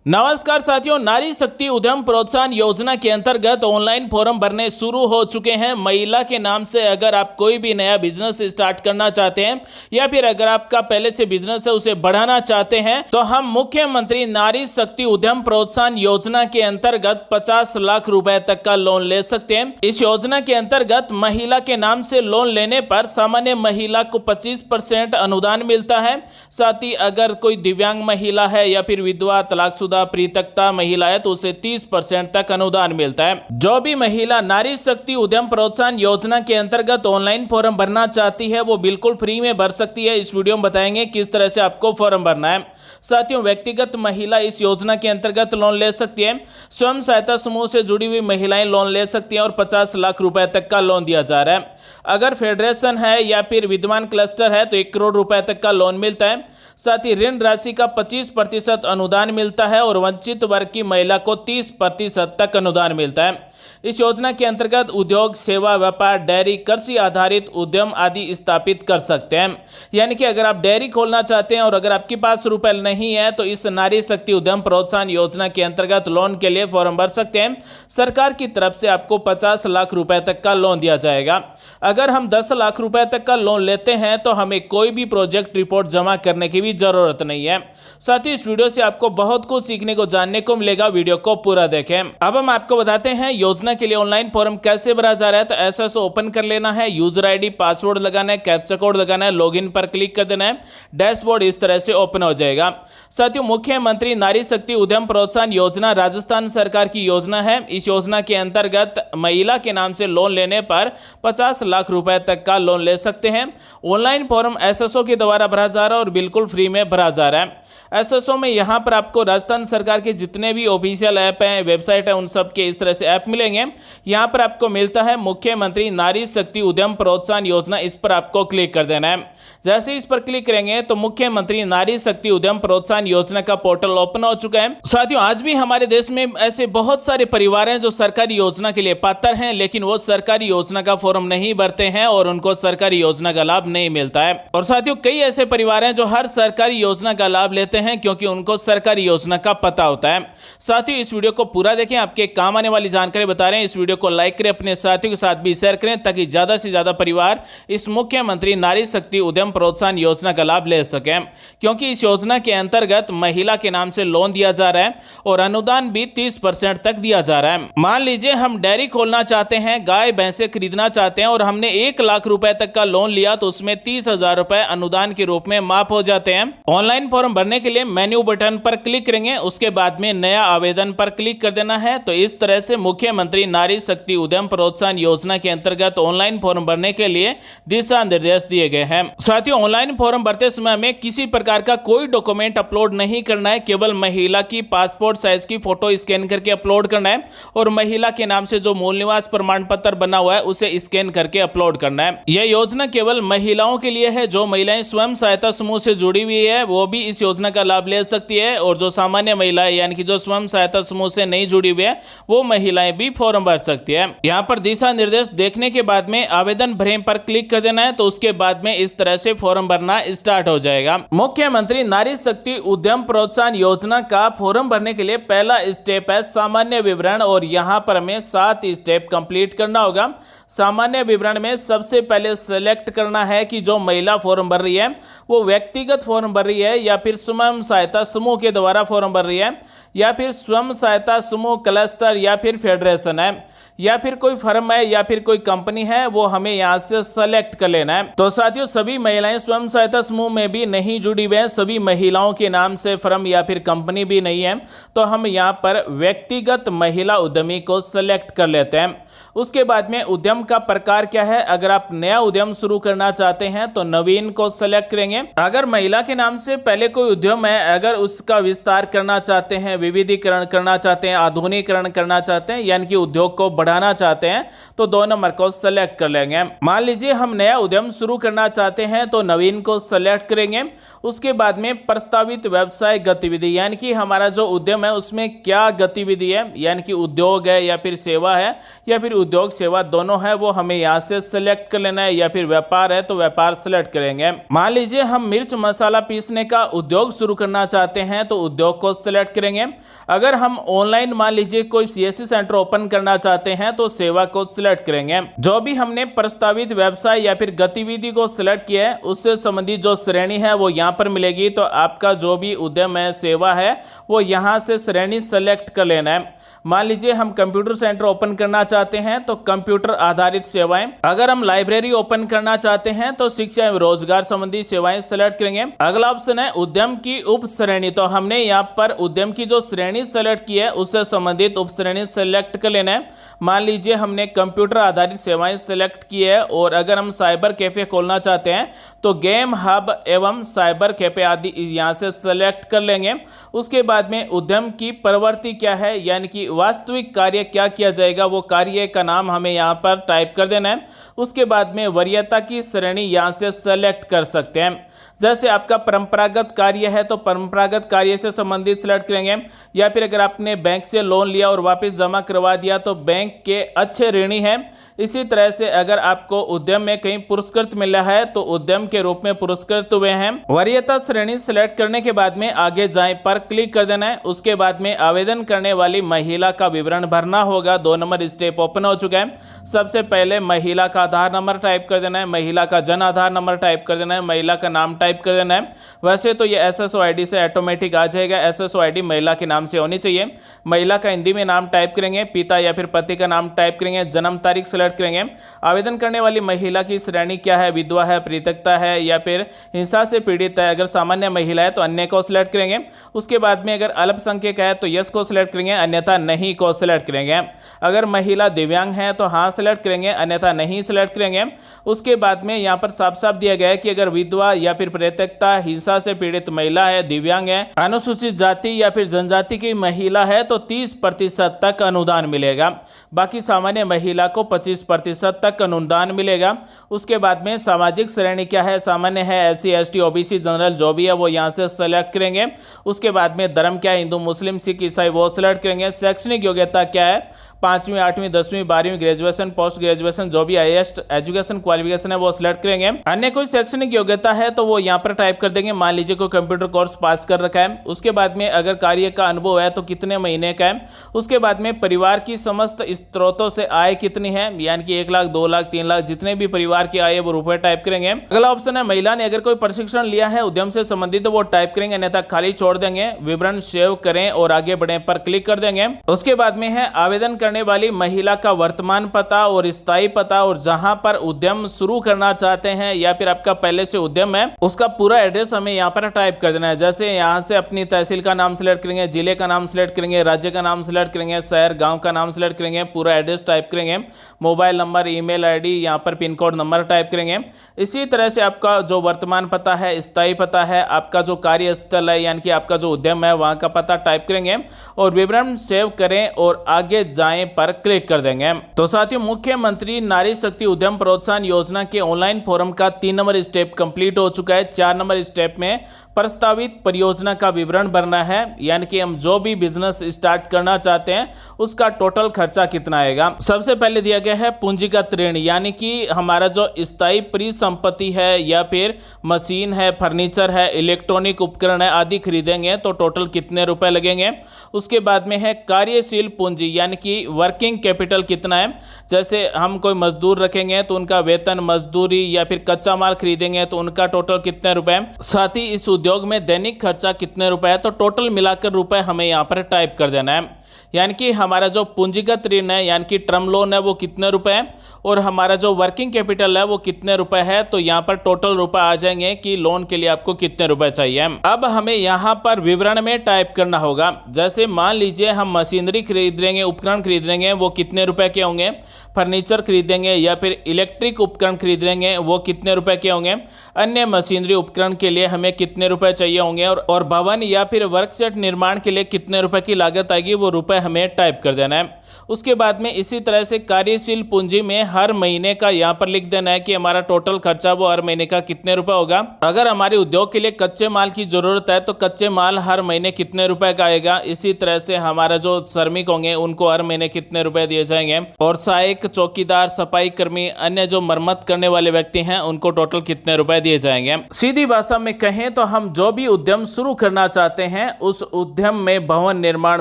नमस्कार साथियों, नारी शक्ति उद्यम प्रोत्साहन योजना के अंतर्गत ऑनलाइन फॉर्म भरने शुरू हो चुके हैं। महिला के नाम से अगर आप कोई भी नया बिजनेस स्टार्ट करना चाहते हैं या फिर अगर आपका पहले से बिजनेस है उसे बढ़ाना चाहते हैं तो हम मुख्यमंत्री नारी शक्ति उद्यम प्रोत्साहन योजना के अंतर्गत 50 लाख रुपए तक का लोन ले सकते हैं। इस योजना के अंतर्गत महिला के नाम से लोन लेने पर सामान्य महिला को 25% अनुदान मिलता है। साथ ही अगर कोई दिव्यांग महिला है या फिर विधवा, तलाकशुदा, परित्यक्ता महिला है तो उसे 30% तक अनुदान मिलता है। जो भी महिला नारी शक्ति उद्यम प्रोत्साहन योजना के अंतर्गत ऑनलाइन फॉर्म भरना चाहती है वो बिल्कुल फ्री में भर सकती है। इस वीडियो में बताएंगे किस तरह से आपको फॉर्म भरना है। साथियों, व्यक्तिगत महिला इस योजना के अंतर्गत लोन ले सकती है। स्वयं सहायता समूह से जुड़ी हुई महिलाएं लोन ले सकती हैं और 50 लाख रुपए तक का लोन दिया जा रहा है। अगर फेडरेशन है या फिर विद्यमान क्लस्टर है तो 1 करोड़ रुपए तक का लोन मिलता है। साथ ही ऋण राशि का 25% अनुदान मिलता है और वंचित वर्ग की महिला को 30% तक अनुदान मिलता है। इस योजना के अंतर्गत उद्योग, सेवा, व्यापार, डेयरी, कृषि आधारित उद्यम आदि स्थापित कर सकते हैं। यानी कि अगर आप डेयरी खोलना चाहते हैं और अगर आपके पास रुपए नहीं है तो इस नारी शक्ति उद्यम प्रोत्साहन योजना के अंतर्गत लोन के लिए फॉर्म भर सकते हैं। सरकार की तरफ से आपको 50 लाख रुपए तक का लोन दिया जाएगा। अगर हम 10 लाख रुपए तक का लोन लेते हैं तो हमें कोई भी प्रोजेक्ट रिपोर्ट जमा करने की भी जरूरत नहीं है। साथ ही इस वीडियो से आपको बहुत कुछ सीखने को, जानने को मिलेगा। वीडियो को पूरा देखें। अब हम आपको बताते हैं योजना के लिए ऑनलाइन फॉर्म कैसे भरा जा रहा है। तो ऐसा ओपन कर लेना है, यूजर आईडी, पासवर्ड लगाना है, कैप्चा कोड लगाना है, लॉगिन पर क्लिक कर देना है। डैशबोर्ड इस तरह से ओपन हो जाएगा। साथियों, मुख्यमंत्री नारी शक्ति उद्यम प्रोत्साहन योजना राजस्थान सरकार की योजना है। इस योजना के अंतर्गत महिला के नाम से लोन लेने पर 50 लाख रुपए तक का लोन ले सकते हैं। ऑनलाइन फॉर्म एसएसओ के द्वारा भरा जा रहा है और बिल्कुल फ्री में भरा जा रहा है। एसएसओ में यहां पर आपको राजस्थान सरकार के जितने भी ऑफिशियल ऐप हैं, वेबसाइट है, उन सब के इस तरह से ऐप मिलेंगे। यहां पर आपको मिलता है मुख्यमंत्री नारी शक्ति उद्यम प्रोत्साहन योजना। इस पर आपको क्लिक कर देना है। जैसे इस पर क्लिक करेंगे तो मुख्यमंत्री नारी शक्ति उद्यम प्रोत्साहन योजना का पोर्टल ओपन हो चुका है। साथियों, आज भी हमारे देश में ऐसे बहुत सारे परिवार हैं जो सरकारी योजना के लिए पात्र हैं लेकिन वो सरकारी योजना का फॉर्म नहीं भरते हैं और उनको सरकारी योजना का लाभ नहीं मिलता है। और साथियों, कई ऐसे परिवार हैं जो हर सरकारी योजना का लाभ लेते हैं क्योंकि उनको सरकारी योजना का पता होता है। साथियों, इस वीडियो को पूरा देखें, आपके काम आने वाली जानकारी बता रहे हैं। इस वीडियो को लाइक करें, अपने साथियों के साथ भी शेयर करें ताकि ज्यादा से ज्यादा परिवार इस मुख्यमंत्री नारी शक्ति उद्यम प्रोत्साहन योजना का लाभ ले सकें। क्योंकि इस योजना के अंतर्गत महिला के नाम से लोन दिया जा रहा है और अनुदान भी 30% तक दिया जा रहा है। मान लीजिए हम डेयरी खोलना चाहते हैं, गाय भैंसे खरीदना चाहते हैं और हमने 1 लाख रुपए तक का लोन लिया तो उसमें 30,000 रुपए अनुदान के रूप में माफ हो जाते हैं। ऑनलाइन फॉर्म भरने के लिए मेन्यू बटन पर क्लिक करेंगे, उसके बाद में नया आवेदन पर क्लिक कर देना है। तो इस तरह से मुख्यमंत्री नारी शक्ति उद्यम प्रोत्साहन योजना के अंतर्गत ऑनलाइन फॉर्म भरने के लिए दिशा निर्देश दिए गए हैं। साथियों, ऑनलाइन फॉर्म भरते समय हमें किसी प्रकार का कोई डॉक्यूमेंट अपलोड नहीं करना है। केवल महिला की पासपोर्ट साइज की फोटो स्कैन करके अपलोड करना है और महिला के नाम से जो मूल निवास प्रमाण पत्र बना हुआ है उसे स्कैन करके अपलोड करना है। यह योजना केवल महिलाओं के लिए है। जो महिलाएं स्वयं सहायता समूह से जुड़ी हुई है वो भी इस योजना का लाभ ले सकती है और जो सामान्य महिलाएं यानी कि जो स्वयं सहायता समूह से नहीं जुड़ी हुई है वो महिलाएं भी फॉर्म भर सकती है। यहाँ पर दिशा निर्देश देखने के बाद में आवेदन भरें पर क्लिक कर देना है। तो उसके बाद में इस तरह से फॉर्म भरना स्टार्ट हो जाएगा। मुख्यमंत्री नारी शक्ति उद्यम प्रोत्साहन योजना का फॉर्म भरने के लिए पहला स्टेप है सामान्य विवरण और यहाँ पर हमें 7 स्टेप कंप्लीट करना होगा। सामान्य विवरण में सबसे पहले सेलेक्ट करना है कि जो महिला फॉर्म भर रही है वो व्यक्तिगत फॉर्म भर रही है या फिर स्वयं सहायता समूह के द्वारा फॉर्म भर रही है या फिर स्वयं सहायता समूह, क्लस्टर या फिर फेडरेशन है या फिर कोई फर्म है या फिर कोई कंपनी है, वो हमें यहाँ से सेलेक्ट कर लेना है। तो साथियों, सभी महिलाएं स्वयं सहायता समूह में भी नहीं जुड़ी हुई हैं, सभी महिलाओं के नाम से फर्म या फिर कंपनी भी नहीं है, तो हम यहाँ पर व्यक्तिगत महिला उद्यमी को सेलेक्ट कर लेते हैं। उसके बाद में उद्यम का प्रकार क्या है। अगर आप नया उद्यम शुरू करना चाहते हैं तो नवीन को सेलेक्ट करेंगे। अगर महिला के नाम से पहले कोई उद्यम है, अगर उसका विस्तार करना चाहते हैं, विविधीकरण करना चाहते हैं, आधुनिकीकरण करना चाहते हैं यानी कि उद्योग को बढ़ाना चाहते हैं तो 2 नंबर को सेलेक्ट कर लेंगे। मान लीजिए हम नया उद्यम शुरू करना चाहते हैं तो नवीन को सेलेक्ट करेंगे। उसके बाद में प्रस्तावित व्यवसाय गतिविधि यानी कि हमारा जो उद्यम है उसमें क्या गतिविधि है, यानी कि उद्योग है या फिर सेवा है या फिर उद्योग सेवा दोनों है, वो हमें यहाँ से सिलेक्ट कर लेना है। या फिर व्यापार है तो व्यापार सिलेक्ट करेंगे। मान लीजिए हम मिर्च मसाला पीसने का उद्योग शुरू करना चाहते हैं तो उद्योग को सिलेक्ट करेंगे। अगर हम ऑनलाइन मान लीजिए कोई सीएससी सेंटर ओपन करना चाहते हैं तो सेवा को सिलेक्ट करेंगे। जो भी हमने प्रस्तावित व्यवसाय या फिर गतिविधि को सिलेक्ट किया है उससे संबंधित जो श्रेणी है वो यहाँ पर मिलेगी। तो आपका जो भी उद्यम है, सेवा है, वो यहाँ से श्रेणी सेलेक्ट कर लेना है। मान लीजिए हम कंप्यूटर सेंटर ओपन करना चाहते हैं तो कंप्यूटर आधारित सेवाएं। अगर हम लाइब्रेरी ओपन करना चाहते हैं तो शिक्षा एवं रोजगार संबंधी सेवाएं सेलेक्ट करेंगे। अगला ऑप्शन है उद्यम की उप श्रेणी। तो हमने यहाँ पर उद्यम की जो श्रेणी सेलेक्ट की है उससे संबंधित उप श्रेणी सेलेक्ट कर लेना है। मान लीजिए हमने कंप्यूटर आधारित सेवाएं सेलेक्ट की है और अगर हम साइबर कैफे खोलना चाहते हैं तो गेम हब एवं साइबर कैफे आदि यहाँ से सेलेक्ट कर लेंगे। उसके बाद में उद्यम की प्रवृत्ति क्या है, यानी कि वास्तविक कार्य क्या किया जाएगा, वो कार्य का नाम हमें यहाँ पर टाइप कर देना है। उसके बाद में वरीयता की श्रेणी यहाँ से सेलेक्ट कर सकते हैं। जैसे आपका परंपरागत कार्य है तो परंपरागत कार्य से संबंधित सिलेक्ट करेंगे, या फिर अगर आपने बैंक से लोन लिया और वापस जमा करवा दिया तो बैंक के अच्छे ऋणी हैं। इसी तरह से अगर आपको उद्यम में कहीं पुरस्कृत मिला है तो उद्यम के रूप में पुरस्कृत हुए हैं। वरीयता श्रेणी सिलेक्ट करने के बाद में आगे जाएं पर क्लिक कर देना है। उसके बाद में आवेदन करने वाली महिला का विवरण भरना होगा। 2 नंबर स्टेप ओपन हो चुका है। सबसे पहले महिला का आधार नंबर टाइप कर देना है, महिला का जन आधार नंबर टाइप कर देना है, महिला का नाम टाइप कर देना है। वैसे तो ये SSO ID से ऑटोमेटिक आ जाएगा। SSO ID महिला के नाम से होनी चाहिए। महिला का हिंदी में नाम टाइप करेंगे, पिता या फिर पति का नाम टाइप करेंगे, जन्म तारीख सेलेक्ट करेंगे। आवेदन करने वाली महिला की श्रेणी क्या है, विधवा है, परित्यक्ता है या फिर हिंसा से पीड़ित है। अगर सामान्य महिला है तो अन्य को सिलेक्ट करेंगे। उसके बाद में अगर अल्पसंख्यक है तो यस को सिलेक्ट करेंगे, अन्यथा नहीं को सिलेक्ट करेंगे। अगर महिला दिव्यांग है तो हाँ सिलेक्ट करेंगे, अन्यथा नहीं सिलेक्ट करेंगे। उसके बाद में यहाँ पर साफ साफ दिया गया है कि अगर विधवा या फिर परित्यक्ता, हिंसा से पीड़ित महिला है, दिव्यांग है, अनुसूचित जाति या फिर जनजाति की महिला है तो 30% तक अनुदान मिलेगा। बाकी सामान्य महिला को 25% तक अनुदान मिलेगा। उसके बाद में सामाजिक श्रेणी क्या है, सामान्य है, SC ST OBC जनरल जो भी है वो यहाँ से सेलेक्ट करेंगे। उसके बाद में धर्म क्या है, हिंदू मुस्लिम सिख ईसाई, वो सेलेक्ट करेंगे। शैक्षणिक योग्यता क्या है, 5वीं 8वीं 10वीं 12वीं ग्रेजुएशन, पोस्ट ग्रेजुएशन, जो भी हाईएस्ट एजुकेशन क्वालिफिकेशन है वो सिलेक्ट करेंगे। अन्य कोई शैक्षणिक योग्यता है तो वो यहाँ पर टाइप कर देंगे। मान लीजिए कोई कंप्यूटर कोर्स पास कर रखा है। उसके बाद में अगर कार्य का अनुभव है तो कितने महीने का है। उसके बाद में परिवार की समस्त स्त्रोतों से आय कितनी है, यानी कि 1 लाख 2 लाख 3 लाख जितने भी परिवार की आय है वो रुपए टाइप करेंगे। अगला ऑप्शन है महिला ने अगर कोई प्रशिक्षण लिया है उद्यम से संबंधित तो वो टाइप करेंगे, अन्यथा खाली छोड़ देंगे। विवरण सेव करें और आगे बढ़े पर क्लिक कर देंगे। उसके बाद में है आवेदन करने वाली महिला का वर्तमान पता और स्थायी पता, और जहां पर उद्यम शुरू करना चाहते हैं या फिर आपका पहले से उद्यम है उसका पूरा एड्रेस हमें यहाँ पर टाइप कर देना है। जैसे यहाँ से अपनी तहसील का नाम सिलेक्ट करेंगे, जिले का नाम सिलेक्ट करेंगे, राज्य का नाम सिलेक्ट करेंगे, शहर गांव का नाम सिलेक्ट करेंगे, पूरा एड्रेस टाइप करेंगे, मोबाइल नंबर, ईमेल आईडी, यहाँ पर पिन कोड नंबर टाइप करेंगे। इसी तरह से आपका जो वर्तमान पता है, स्थायी पता है, आपका जो कार्यस्थल है यानी कि आपका जो उद्यम है वहां का पता टाइप करेंगे और विवरण सेव करें और आगे जाएं पर क्लिक कर देंगे। तो साथियों, मुख्यमंत्री नारी शक्ति उद्यम प्रोत्साहन योजना के ऑनलाइन फोरम का 3 नंबर स्टेप कंप्लीट हो चुका है। 4 नंबर स्टेप में प्रस्तावित परियोजना का विवरण भरना है, यानी कि हम जो भी बिजनेस स्टार्ट करना चाहते हैं उसका टोटल खर्चा कितना आएगा। सबसे पहले दिया गया है पूंजीगत ऋण, यानी कि हमारा जो स्थायी परिसंपत्ति है या फिर मशीन है, फर्नीचर है, इलेक्ट्रॉनिक उपकरण है आदि खरीदेंगे तो टोटल कितने रुपए लगेंगे। उसके बाद में है कार्यशील पूंजी, यानी कि वर्किंग कैपिटल कितना है। जैसे हम कोई मजदूर रखेंगे तो उनका वेतन, मजदूरी या फिर कच्चा माल खरीदेंगे तो उनका टोटल कितने रुपए। साथ ही इस उद्योग में दैनिक खर्चा कितने रुपए है, तो टोटल मिलाकर रुपए हमें यहाँ पर टाइप कर देना है। यानी कि हमारा जो पूंजीगत ऋण है यानी कि टर्म लोन है वो कितने रुपए है और हमारा जो वर्किंग कैपिटल है वो कितने रुपए है। तो यहाँ पर टोटल रुपए आ जाएंगे कि लोन के लिए आपको कितने रुपए चाहिए। अब हमें यहाँ पर विवरण में टाइप करना होगा। जैसे मान लीजिए हम मशीनरी खरीदेंगे, उपकरण खरीदेंगे, वो कितने रुपए के होंगे। फर्नीचर खरीदेंगे या फिर इलेक्ट्रिक उपकरण खरीदेंगे वो कितने रुपए के होंगे। अन्य मशीनरी उपकरण के लिए हमें कितने रुपए चाहिए होंगे और भवन या फिर वर्कसेट निर्माण के लिए कितने रुपए की लागत आएगी, वो रुपए हमें टाइप कर देना है। उसके बाद में इसी तरह से कार्यशील पूंजी में हर महीने का यहाँ पर लिख देना है कि हमारा टोटल खर्चा वो हर महीने का कितने रुपए होगा। अगर हमारे उद्योग के लिए कच्चे माल की जरूरत है तो कच्चे माल हर महीने कितने रुपए का आएगा। इसी तरह से हमारा जो श्रमिक होंगे उनको हर महीने महीने कितने रुपए दिए जाएंगे, और सहायक, चौकीदार, सफाई कर्मी, अन्य जो मरम्मत करने वाले व्यक्ति हैं उनको टोटल कितने रुपए दिए जाएंगे। सीधी भाषा में कहें तो हम जो भी उद्यम शुरू करना चाहते हैं उस उद्यम में भवन निर्माण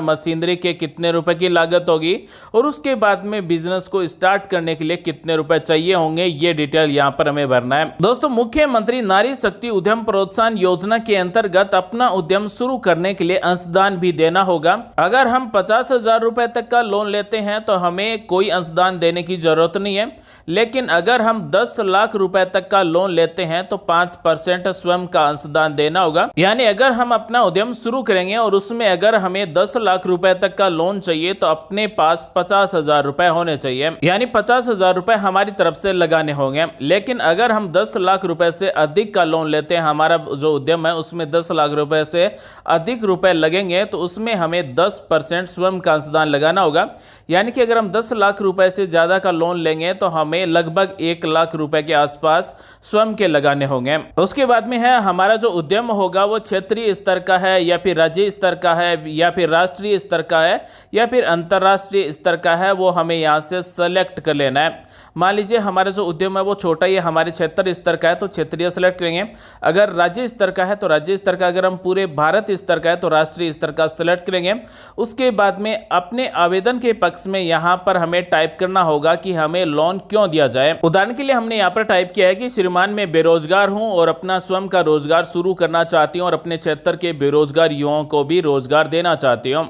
मशीनरी के कितने रुपए की लागत होगी और उसके बाद में बिजनेस को स्टार्ट करने के लिए कितने रुपए चाहिए होंगे, ये डिटेल यहाँ पर हमें भरना है। दोस्तों, मुख्यमंत्री नारी शक्ति उद्यम प्रोत्साहन योजना के अंतर्गत अपना उद्यम शुरू करने के लिए अंशदान भी देना होगा। अगर हम 50,000 रुपए तक का लोन लेते हैं तो हमें कोई अंशदान देने की जरूरत नहीं है, लेकिन अगर हम 10 लाख रुपए तक का लोन लेते हैं तो 5% स्वयं का अंशदान देना होगा। यानी अगर हम अपना उद्यम शुरू करेंगे और उसमें अगर हमें 10 लाख रुपए तक का लोन चाहिए तो अपने पास 50,000 रुपए होने चाहिए, यानी 50,000 रुपए हमारी तरफ से लगाने होंगे। लेकिन अगर हम 10 लाख रुपए से अधिक का लोन लेते हैं, हमारा जो उद्यम है उसमें 10 लाख रुपए से अधिक रुपए लगेंगे तो उसमें हमें 10% स्वयं का अंशदान लगाना होगा। यानी कि अगर हम 10 लाख रुपए से ज्यादा का लोन लेंगे तो हमें लगभग 1 लाख रुपए के आसपास स्वयं के लगाने होंगे। उसके बाद में है हमारा जो उद्यम होगा वो क्षेत्रीय स्तर का है या फिर राज्य स्तर का है या फिर राष्ट्रीय स्तर का है या फिर अंतरराष्ट्रीय स्तर का है, वो हमें यहाँ से सेलेक्ट कर लेना है। मान लीजिए हमारा जो उद्यम है वो छोटा ही है, हमारे क्षेत्र स्तर का है तो क्षेत्रीय सेलेक्ट करेंगे। अगर राज्य स्तर का है तो राज्य स्तर का, अगर हम पूरे भारत स्तर का है तो राष्ट्रीय स्तर का सेलेक्ट करेंगे। उसके बाद में अपने आवेदन के पक्ष में यहाँ पर हमें टाइप करना होगा कि हमें लोन क्यों दिया जाए। उदाहरण के लिए हमने यहाँ पर टाइप किया है कि श्रीमान मैं बेरोजगार हूँ और अपना स्वयं का रोजगार शुरू करना चाहती हूँ और अपने क्षेत्र के बेरोजगार युवाओं को भी रोजगार देना चाहती हूँ।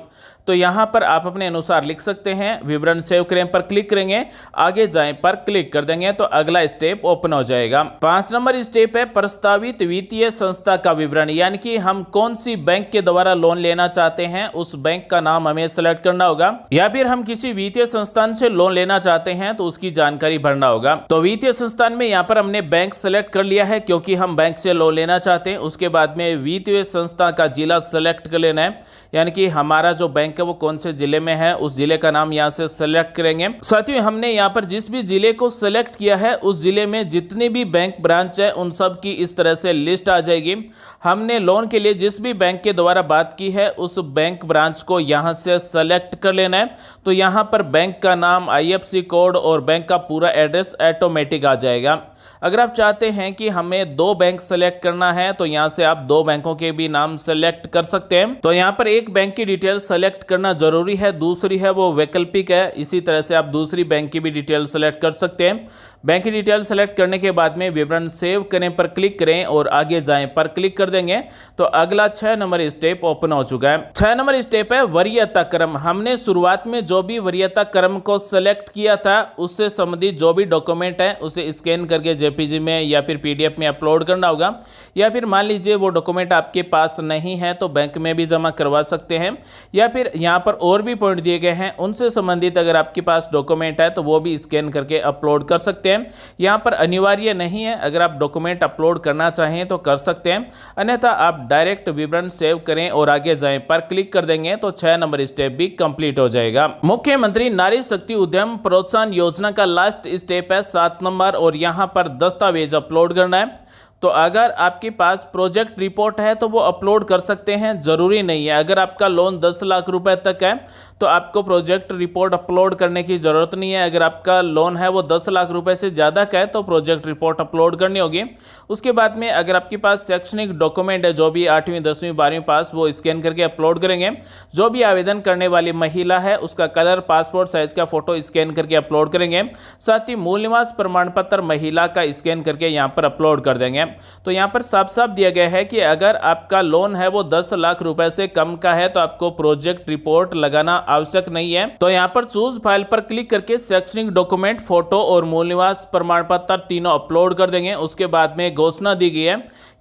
तो यहाँ पर आप अपने अनुसार लिख सकते हैं। विवरण सेव करें पर क्लिक करेंगे, आगे जाएं पर क्लिक कर देंगे तो अगला स्टेप ओपन हो जाएगा। 5 नंबर स्टेप है प्रस्तावित वित्तीय संस्था का विवरण, यानी कि हम कौन सी बैंक के द्वारा लोन लेना चाहते हैं उस बैंक का नाम हमें सेलेक्ट करना होगा, या फिर हम किसी वित्तीय संस्थान से लोन लेना चाहते हैं तो उसकी जानकारी भरना होगा। तो वित्तीय संस्थान में यहाँ पर हमने बैंक सेलेक्ट कर लिया है क्योंकि हम बैंक से लोन लेना चाहते हैं। उसके बाद में वित्तीय संस्था का जिला सेलेक्ट कर लेना है, यानी कि हमारा जो बैंक है वो कौन से जिले में है उस जिले का नाम यहाँ से सेलेक्ट करेंगे। साथियों, हमने यहाँ पर जिस भी जिले को सेलेक्ट किया है उस जिले में जितनी भी बैंक ब्रांच है उन सब की इस तरह से लिस्ट आ जाएगी। हमने लोन के लिए जिस भी बैंक के द्वारा बात की है उस बैंक ब्रांच को यहाँ से सेलेक्ट कर लेना है। तो यहाँ पर बैंक का नाम, IFSC कोड और बैंक का पूरा एड्रेस ऑटोमेटिक आ जाएगा। अगर आप चाहते हैं कि हमें 2 बैंक सेलेक्ट करना है तो यहाँ से आप 2 बैंकों के भी नाम सेलेक्ट कर सकते हैं। तो यहाँ पर एक बैंक की डिटेल सेलेक्ट करना जरूरी है, दूसरी है वो वैकल्पिक है। इसी तरह से आप दूसरी बैंक की भी डिटेल सेलेक्ट कर सकते हैं। बैंक की डिटेल सेलेक्ट करने के बाद में विवरण सेव करें पर क्लिक करें और आगे जाएं पर क्लिक कर देंगे तो अगला 6 नंबर स्टेप ओपन हो चुका है। 6 नंबर स्टेप है वरीयता क्रम। हमने शुरुआत में जो भी वरीयता क्रम को सेलेक्ट किया था उससे संबंधित जो भी डॉक्यूमेंट है उसे स्कैन करके JPG में या फिर PDF में अपलोड करना होगा, या फिर मान लीजिए वो डॉक्यूमेंट आपके पास नहीं है तो बैंक में भी जमा करवा सकते हैं, या फिर यहाँ पर और भी पॉइंट दिए गए हैं उनसे संबंधित अगर आपके पास डॉक्यूमेंट है तो वो भी स्कैन करके अपलोड कर सकते हैं। यहाँ पर अनिवार्य नहीं है, अगर आप डॉक्यूमेंट अपलोड करना चाहें तो कर सकते हैं, अन्यथा आप डायरेक्ट विवरण सेव करें और आगे जाएं पर क्लिक कर देंगे तो 6 नंबर स्टेप भी कंप्लीट हो जाएगा। मुख्यमंत्री नारी शक्ति उद्यम प्रोत्साहन योजना का लास्ट स्टेप है 7 नंबर और यहाँ पर दस्तावेज अपलोड करना है। तो अगर आपके पास प्रोजेक्ट रिपोर्ट है तो वो अपलोड कर सकते हैं, जरूरी नहीं है। अगर आपका लोन 10 लाख रुपए तक है तो आपको प्रोजेक्ट रिपोर्ट अपलोड करने की जरूरत नहीं है। अगर आपका लोन है वो 10 लाख रुपए से ज़्यादा का है तो प्रोजेक्ट रिपोर्ट अपलोड करनी होगी। उसके बाद में अगर आपके पास शैक्षणिक डॉक्यूमेंट है, जो भी 8वीं 10वीं 12वीं पास, वो स्कैन करके अपलोड करेंगे। जो भी आवेदन करने वाली महिला है उसका कलर पासपोर्ट साइज का फोटो स्कैन करके अपलोड करेंगे। साथ ही मूल निवास प्रमाण पत्र महिला का स्कैन करके यहाँ पर अपलोड कर देंगे। तो यहाँ पर साफ साफ दिया गया है कि अगर आपका लोन है वो 10 लाख रुपए से कम का है तो आपको प्रोजेक्ट रिपोर्ट लगाना आवश्यक नहीं है। तो यहाँ पर चूज फाइल पर क्लिक करके शैक्षणिक डॉक्यूमेंट, फोटो और मूल निवास प्रमाण पत्र तीनों अपलोड कर देंगे। उसके बाद में घोषणा दी गई है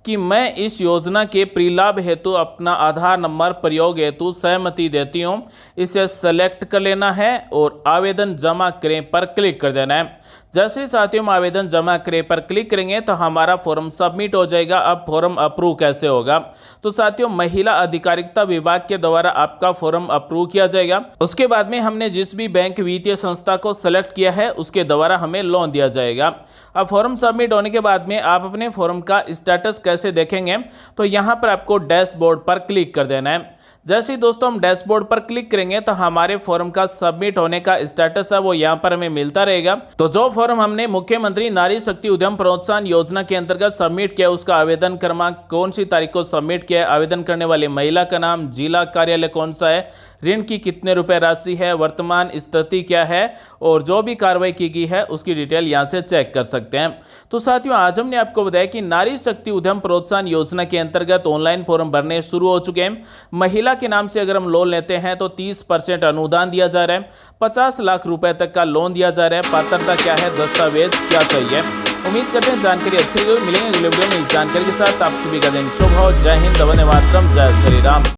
कि मैं इस योजना के प्रीलाभ हेतु अपना आधार नंबर प्रयोग हेतु सहमति देती हूँ। इसे सेलेक्ट कर लेना है और आवेदन जमा करें पर क्लिक कर देना है। जैसे ही साथियों हम आवेदन जमा करें पर क्लिक करेंगे तो हमारा फॉर्म सबमिट हो जाएगा। अब फॉर्म अप्रूव कैसे होगा? तो साथियों महिला अधिकारिता विभाग के द्वारा आपका फॉर्म अप्रूव किया जाएगा। उसके बाद में हमने जिस भी बैंक वित्तीय संस्था को सेलेक्ट किया है उसके द्वारा हमें लोन दिया जाएगा। अब फॉर्म सबमिट होने के बाद में आप अपने फॉर्म का स्टेटस कैसे देखेंगे? तो यहाँ पर आपको डैशबोर्ड पर क्लिक कर देना है। जैसे ही दोस्तों हम डैशबोर्ड पर क्लिक करेंगे तो हमारे फॉर्म का सबमिट होने का स्टेटस है वो यहाँ पर हमें मिलता रहेगा। तो जो फॉर्म हमने मुख्यमंत्री नारी शक्ति उद्यम प्रोत्साहन योजना के अंतर्गत सबमिट किया, उसका आवेदन क्रमांक, कौन सी तारीख को सबमिट किया है, आवेदन करने वाली महिला का नाम, जिला कार्यालय कौन सा है, ऋण की कितने रुपए राशि है, वर्तमान स्थिति क्या है और जो भी कार्रवाई की गई है उसकी डिटेल यहाँ से चेक कर सकते हैं। तो साथियों, आज हमने आपको बताया कि नारी शक्ति उद्यम प्रोत्साहन योजना के अंतर्गत ऑनलाइन फॉर्म भरने शुरू हो चुके हैं। महिला के नाम से अगर हम लोन लेते हैं तो 30% अनुदान दिया जा रहा है, 50 लाख रुपए तक का लोन दिया जा रहा है। पात्रता क्या है, दस्तावेज क्या चाहिए। उम्मीद करते हैं जानकारी अच्छी लगी। मिलेंगे अगले वीडियो में इस जानकारी के साथ। आप सभी का दिन शुभ हो। जय हिंद, वंदे मातरम, जय श्री राम।